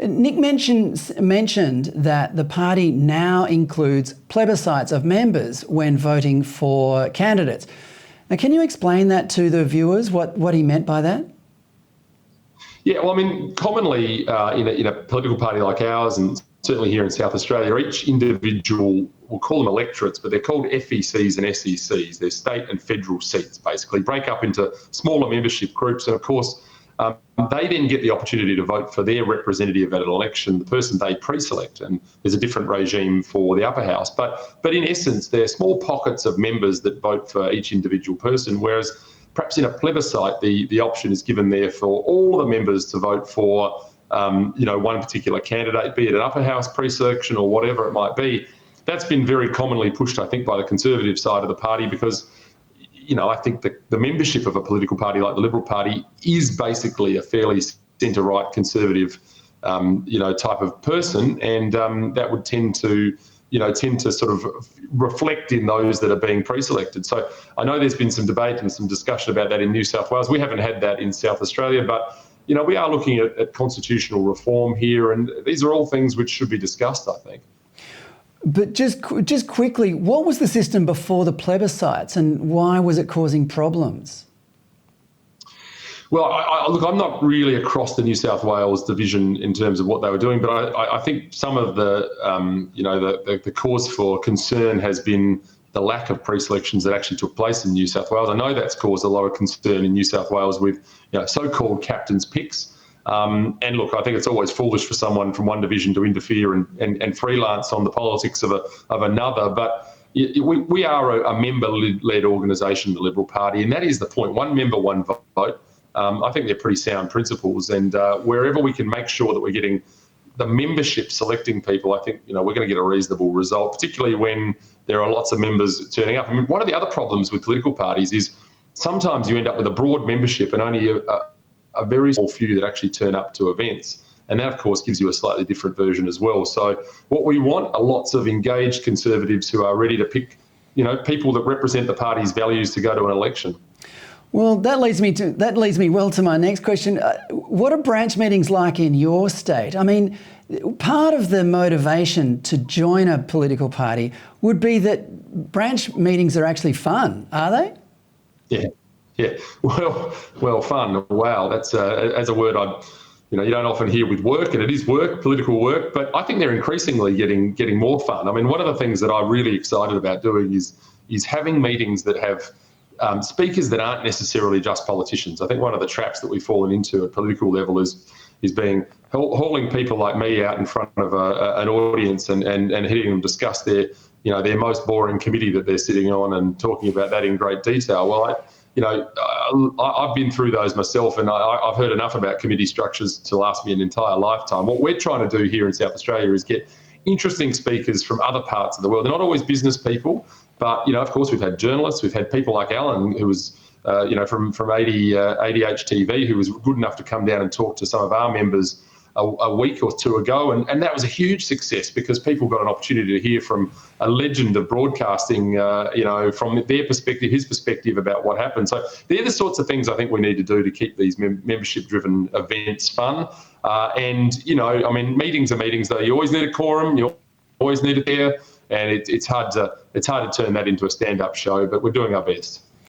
Nick mentioned that the party now includes plebiscites of members when voting for candidates. Now, can you explain that to the viewers, what he meant by that? Yeah, well, I mean, commonly in a political party like ours, and certainly here in South Australia, each individual, we'll call them electorates, but they're called FECs and SECs. They're state and federal seats, basically, break up into smaller membership groups. And of course, they then get the opportunity to vote for their representative at an election, the person they pre-select, and there's a different regime for the upper house. But in essence, they're small pockets of members that vote for each individual person, whereas perhaps in a plebiscite, the option is given there for all the members to vote for one particular candidate, be it an upper house pre-selection or whatever it might be. That's been very commonly pushed, I think, by the Conservative side of the party because I think the membership of a political party like the Liberal Party is basically a fairly centre-right conservative, type of person, and that would tend to sort of reflect in those that are being pre-selected. So I know there's been some debate and some discussion about that in New South Wales. We haven't had that in South Australia, but we are looking at constitutional reform here, and these are all things which should be discussed, I think. But just quickly, what was the system before the plebiscites and why was it causing problems? Well, look, I'm not really across the New South Wales division in terms of what they were doing, but I think some of the cause for concern has been the lack of pre-selections that actually took place in New South Wales. I know that's caused a lot of concern in New South Wales with so-called captain's picks. And look, I think it's always foolish for someone from one division to interfere and freelance on the politics of another. But we are a member-led organisation, the Liberal Party, and that is the point. One member, one vote. I think they're pretty sound principles. And wherever we can make sure that we're getting the membership selecting people, I think we're going to get a reasonable result, particularly when there are lots of members turning up. I mean, one of the other problems with political parties is sometimes you end up with a broad membership and only a very small few that actually turn up to events. And that, of course, gives you a slightly different version as well. So what we want are lots of engaged Conservatives who are ready to pick, people that represent the party's values to go to an election. Well, that leads me well to my next question. What are branch meetings like in your state? I mean, part of the motivation to join a political party would be that branch meetings are actually fun, are they? Yeah. Well, fun. Wow, that's as a word you don't often hear with work, and it is work, political work. But I think they're increasingly getting more fun. I mean, one of the things that I'm really excited about doing is having meetings that have speakers that aren't necessarily just politicians. I think one of the traps that we've fallen into at political level is hauling people like me out in front of an audience and hearing them discuss their most boring committee that they're sitting on and talking about that in great detail. Well, I've been through those myself, and I've heard enough about committee structures to last me an entire lifetime. What we're trying to do here in South Australia is get interesting speakers from other parts of the world. They're not always business people, but of course, we've had journalists, we've had people like Alan, who was from ADH TV, who was good enough to come down and talk to some of our members a week or two ago, and that was a huge success because people got an opportunity to hear from a legend of broadcasting, from their perspective, his perspective about what happened. So they're the sorts of things I think we need to do to keep these membership-driven events fun. Meetings are meetings, though. You always need a quorum, you always need it there, and it's hard to turn that into a stand-up show, but we're doing our best.